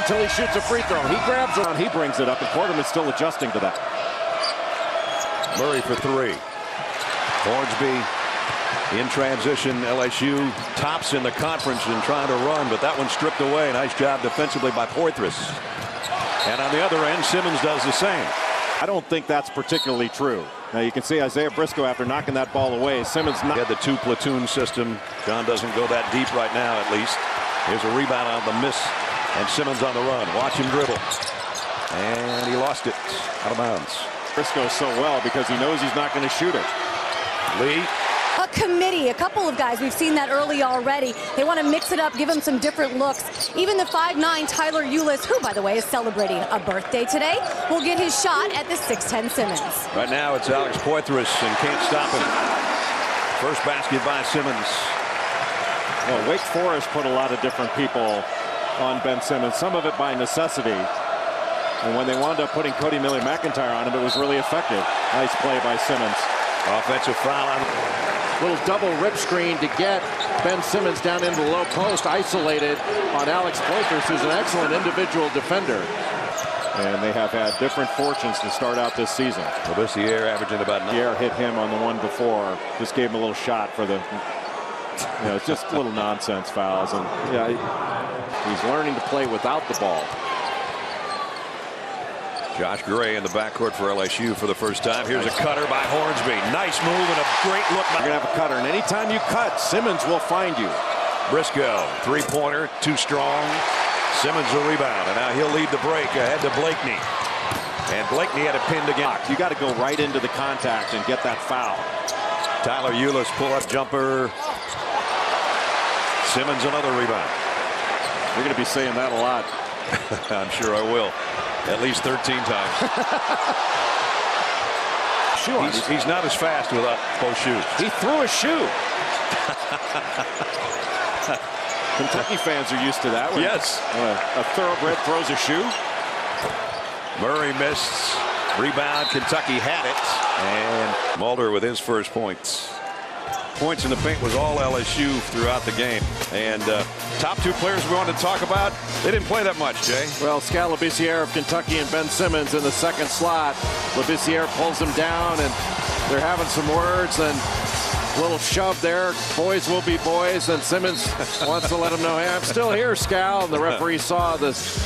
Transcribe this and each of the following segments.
until he shoots a free throw. He grabs it, he brings it up, and Quarterman's still adjusting to that. Murray for three. Hornsby in transition. LSU tops in the conference and trying to run, but that one stripped away. Nice job defensively by Poitras. And on the other end, Simmons does the same. I don't think that's particularly true. Now you can see Isaiah Briscoe after knocking that ball away. Simmons had the two platoon system. John doesn't go that deep right now, at least. Here's a rebound on the miss, and Simmons on the run. Watch him dribble. And he lost it out of bounds. Briscoe so well because he knows he's not going to shoot it. Lee. A committee, a couple of guys, we've seen that early already. They want to mix it up, give him some different looks. Even the 5'9" Tyler Ulis, who, by the way, is celebrating a birthday today, will get his shot at the 6'10" Simmons. Right now it's Alex Poitras and can't stop him. First basket by Simmons. Well, Wake Forest put a lot of different people on Ben Simmons, some of it by necessity. And when they wound up putting Cody Miller-McIntyre on him, it was really effective. Nice play by Simmons. Offensive foul on little double rip screen to get Ben Simmons down into the low post, isolated on Alex Poitras, who's an excellent individual defender. And they have had different fortunes to start out this season. Labissiere averaging about 9. Labissiere hit him on the one before. Just gave him a little shot for the, it's just little nonsense fouls. And yeah, he's learning to play without the ball. Josh Gray in the backcourt for LSU for the first time. Here's a cutter by Hornsby. Nice move and a great look. You're going to have a cutter, and anytime you cut, Simmons will find you. Briscoe, three-pointer, too strong. Simmons a rebound, and now he'll lead the break ahead to Blakeney. And Blakeney had it pinned again. You got to go right into the contact and get that foul. Tyler Ulis pull-up jumper. Simmons another rebound. You're going to be saying that a lot. I'm sure I will. At least 13 times. He's not as fast without both shoes. He threw a shoe. Kentucky fans are used to that. Yes. A thoroughbred throws a shoe. Murray missed. Rebound. Kentucky had it. And Mulder with his first points. Points in the paint was all LSU throughout the game. And top two players we wanted to talk about, they didn't play that much, Jay. Well, Skal Labissiere of Kentucky and Ben Simmons in the second slot. Labissiere pulls him down, and they're having some words, and a little shove there. Boys will be boys, and Simmons wants to let him know, hey, I'm still here, Skal. And the referee saw this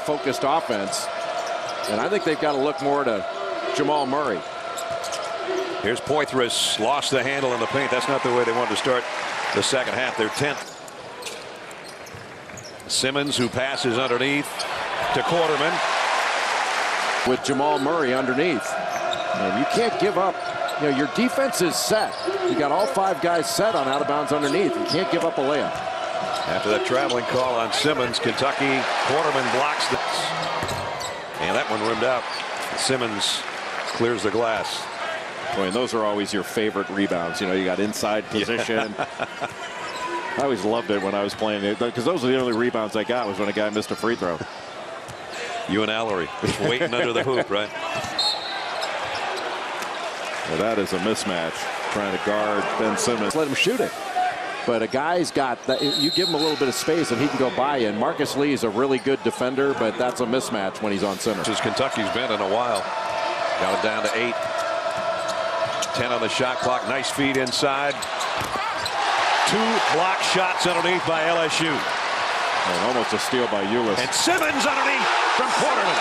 focused offense. And I think they've got to look more to Jamal Murray. Here's Poitras, lost the handle in the paint. That's not the way they wanted to start the second half. They're 10th. Simmons, who passes underneath to Quarterman. With Jamal Murray underneath. And you can't give up. Your defense is set. You got all 5 guys set on out of bounds underneath. You can't give up a layup. After that traveling call on Simmons, Kentucky, Quarterman blocks this. And that one rimmed out. Simmons clears the glass. Boy, and those are always your favorite rebounds. You got inside position. I always loved it when I was playing it, because those are the only rebounds I got was when a guy missed a free throw. You and Allery just waiting under the hoop, right? Well, that is a mismatch, trying to guard Ben Simmons. Let him shoot it. But a guy's got that. You give him a little bit of space and he can go by you. And Marcus Lee is a really good defender, but that's a mismatch when he's on center. This is Kentucky's been in a while. Got it down to 8. 10 on the shot clock. Nice feed inside. 2 block shots underneath by LSU. And almost a steal by Ulis. And Simmons underneath from Quarterman.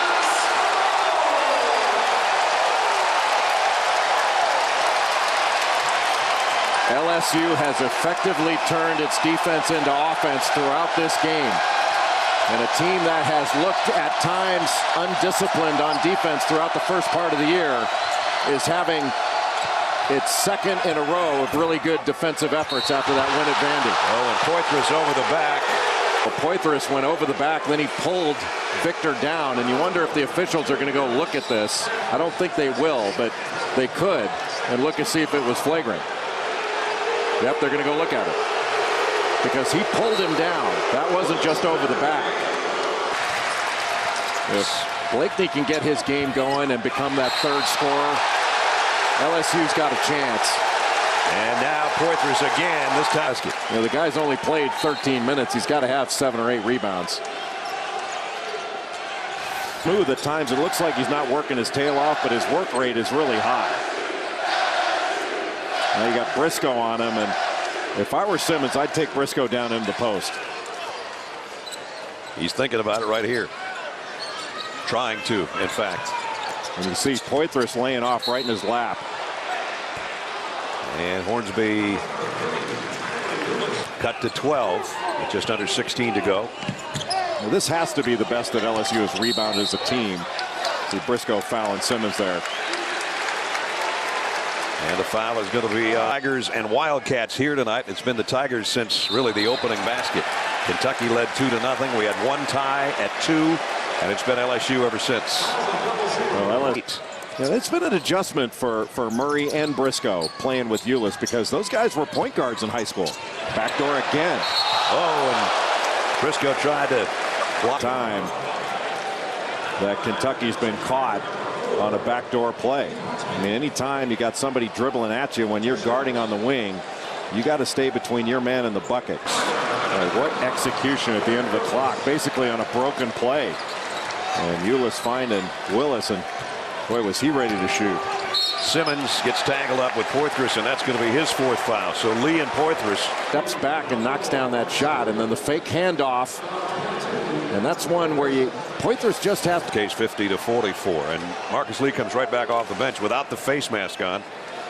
LSU has effectively turned its defense into offense throughout this game. And a team that has looked at times undisciplined on defense throughout the first part of the year is having its second in a row of really good defensive efforts after that win at Vandy. Oh, and Poitras over the back. Well, Poitras went over the back, then he pulled Victor down, and you wonder if the officials are going to go look at this. I don't think they will, but they could, and look and see if it was flagrant. Yep, they're going to go look at it. Because he pulled him down. That wasn't just over the back. If Blakeney can get his game going and become that third scorer, LSU's got a chance. And now Poitras again, this time. The guy's only played 13 minutes. He's got to have 7 or 8 rebounds. Smooth at times. It looks like he's not working his tail off, but his work rate is really high. Now you got Briscoe on him, and if I were Simmons, I'd take Briscoe down into the post. He's thinking about it right here. Trying to, in fact. And you see Poitras laying off right in his lap. And Hornsby cut to 12 with just under 16 to go. Well, this has to be the best that LSU has rebounded as a team. See Briscoe fouling Simmons there. And the foul is going to be Tigers and Wildcats here tonight. It's been the Tigers since really the opening basket. Kentucky led 2-0. We had one tie at 2, and it's been LSU ever since. Well, yeah, it's been an adjustment for Murray and Briscoe playing with Ulis, because those guys were point guards in high school. Backdoor again. Oh, and Briscoe tried to block time that Kentucky's been caught on a backdoor play. I mean, anytime you got somebody dribbling at you when you're guarding on the wing, you got to stay between your man and the bucket. What execution at the end of the clock, basically on a broken play. And Ulis finding Willis, and boy, was he ready to shoot. Simmons gets tangled up with Poitras, and that's going to be his 4th foul. So Lee and Poitras steps back and knocks down that shot, and then the fake handoff. And that's one where Poitras just has to. Case 50-44, and Marcus Lee comes right back off the bench without the face mask on,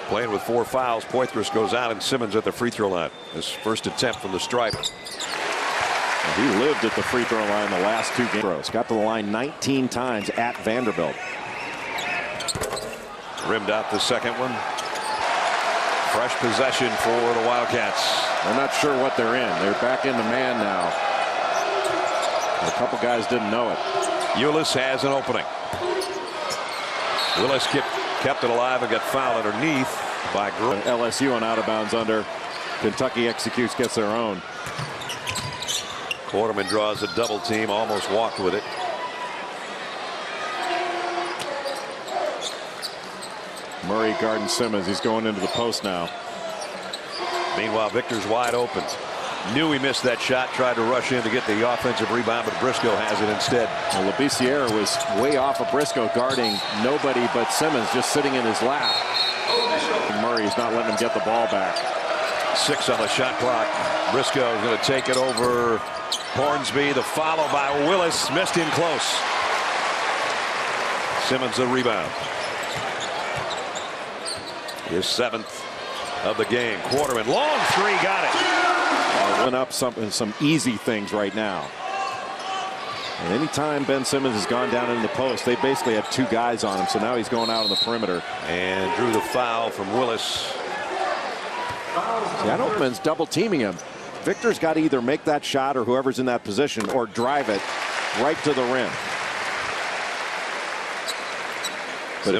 playing with 4 fouls. Poitras goes out, and Simmons at the free throw line. His first attempt from the stripe. He lived at the free throw line the last 2 games. Got to the line 19 times at Vanderbilt. Rimmed out the second one. Fresh possession for the Wildcats. I'm not sure what they're in. They're back into man now. A couple guys didn't know it. Ulis has an opening. Willis kept it alive and got fouled underneath by LSU on out of bounds under. Kentucky executes, gets their own. Quarterman draws a double team, almost walked with it. Murray guarding Simmons. He's going into the post now. Meanwhile, Victor's wide open. Knew he missed that shot, tried to rush in to get the offensive rebound, but Briscoe has it instead. Well, Labissiere was way off of Briscoe, guarding nobody but Simmons, just sitting in his lap. And Murray's not letting him get the ball back. 6 on the shot clock. Briscoe is going to take it over Hornsby. The follow by Willis, missed in close. Simmons the rebound. His 7th of the game. Quarterman, long 3, got it. Went up some easy things right now. And anytime Ben Simmons has gone down in the post, they basically have 2 guys on him. So now he's going out on the perimeter. And drew the foul from Willis. See, I don't think double teaming him. Victor's got to either make that shot, or whoever's in that position, or drive it right to the rim. But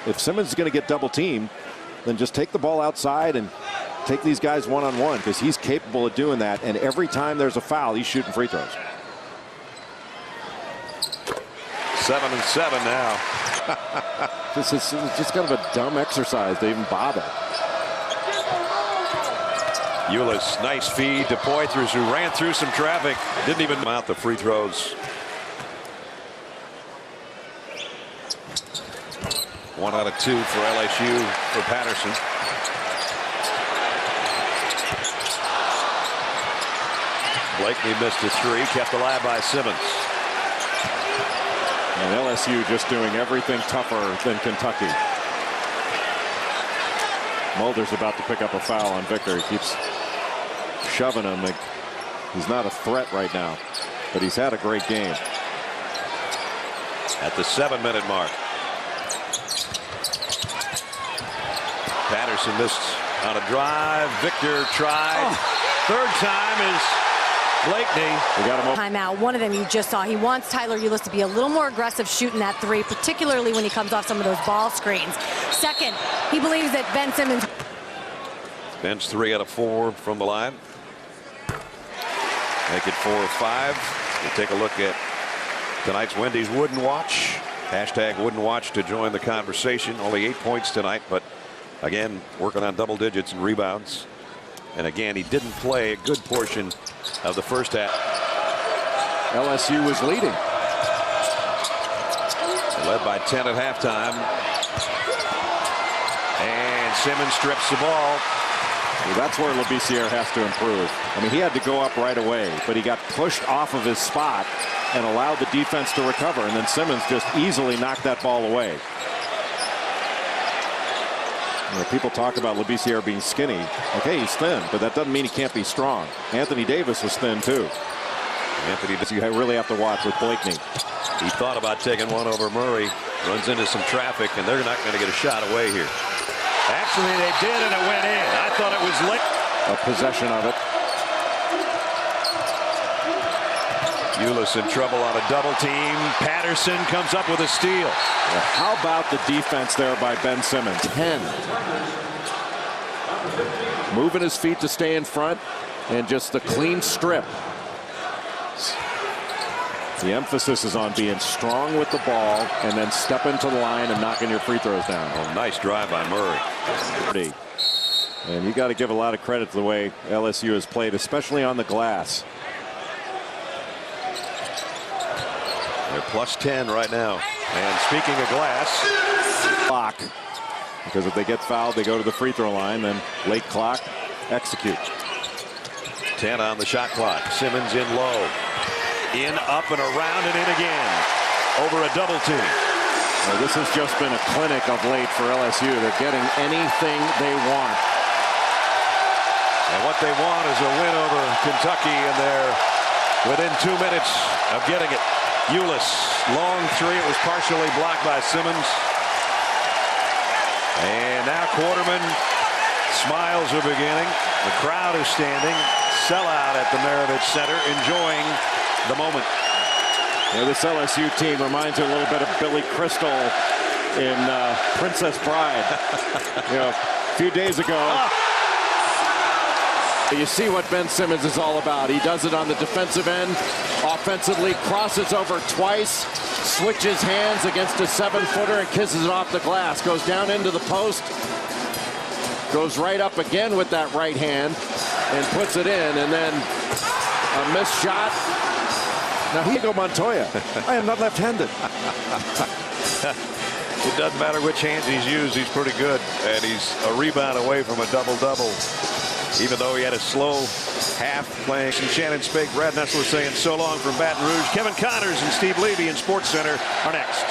if Simmons is going to get double teamed, then just take the ball outside and take these guys one-on-one, because he's capable of doing that. And every time there's a foul, he's shooting free throws. 7-7 now. This is just kind of a dumb exercise to even bother. Ulis, nice feed to Poitras, who ran through some traffic. Didn't even mount the free throws. 1 out of 2 for LSU for Patterson. Blakeney missed a 3, kept alive by Simmons. And LSU just doing everything tougher than Kentucky. Mulder's about to pick up a foul on Victor. He keeps shoving him. He's not a threat right now, but he's had a great game. At the 7-minute mark. Patterson missed on a drive. Victor tried. Third time is Blakeney. We got him over. Timeout. One of them you just saw. He wants Tyler Ulis to be a little more aggressive shooting that 3, particularly when he comes off some of those ball screens. Second, he believes that Ben Simmons. Ben's 3 out of 4 from the line. Make it 4 or 5. We'll take a look at tonight's Wendy's Wooden Watch. Hashtag Wooden Watch to join the conversation. Only 8 points tonight, but again, working on double digits and rebounds. And again, he didn't play a good portion of the first half. LSU was leading. Led by 10 at halftime. And Simmons strips the ball. Well, that's where Labissiere has to improve. I mean, he had to go up right away, but he got pushed off of his spot and allowed the defense to recover, and then Simmons just easily knocked that ball away. You know, people talk about Labissiere being skinny. Okay, he's thin, but that doesn't mean he can't be strong. Anthony Davis was thin too. Anthony, you really have to watch with Blakeney. He thought about taking one over Murray. Runs into some traffic, and they're not going to get a shot away here. Actually, they did, and it went in. I thought it was late. A possession of it. Ulis in trouble on a double team. Patterson comes up with a steal. Well, how about the defense there by Ben Simmons? 10. Moving his feet to stay in front, and just the clean strip. The emphasis is on being strong with the ball and then step into the line and knocking your free throws down. Oh, nice drive by Murray. And you got to give a lot of credit to the way LSU has played, especially on the glass. They're plus 10 right now. And speaking of glass, clock, because if they get fouled, they go to the free throw line. Then late clock, execute. 10 on the shot clock. Simmons in low. In, up, and around, and in again. Over a double team. Well, this has just been a clinic of late for LSU. They're getting anything they want. And what they want is a win over Kentucky, and they're within 2 minutes of getting it. Ulis, long three. It was partially blocked by Simmons. And now Quarterman. Smiles are beginning. The crowd is standing. Sellout at the Maravich Center, enjoying the moment. Yeah, this LSU team reminds me a little bit of Billy Crystal in Princess Bride. You know, a few days ago. You see what Ben Simmons is all about. He does it on the defensive end. Offensively, crosses over twice, switches hands against a 7-footer and kisses it off the glass. Goes down into the post. Goes right up again with that right hand and puts it in, and then a missed shot. Now Hugo Montoya. I am not left-handed. It doesn't matter which hands he's used. He's pretty good, and he's a rebound away from a double-double. Even though he had a slow half playing. Shannon Spake, Brad Nessler saying so long from Baton Rouge. Kevin Connors and Steve Levy in SportsCenter are next.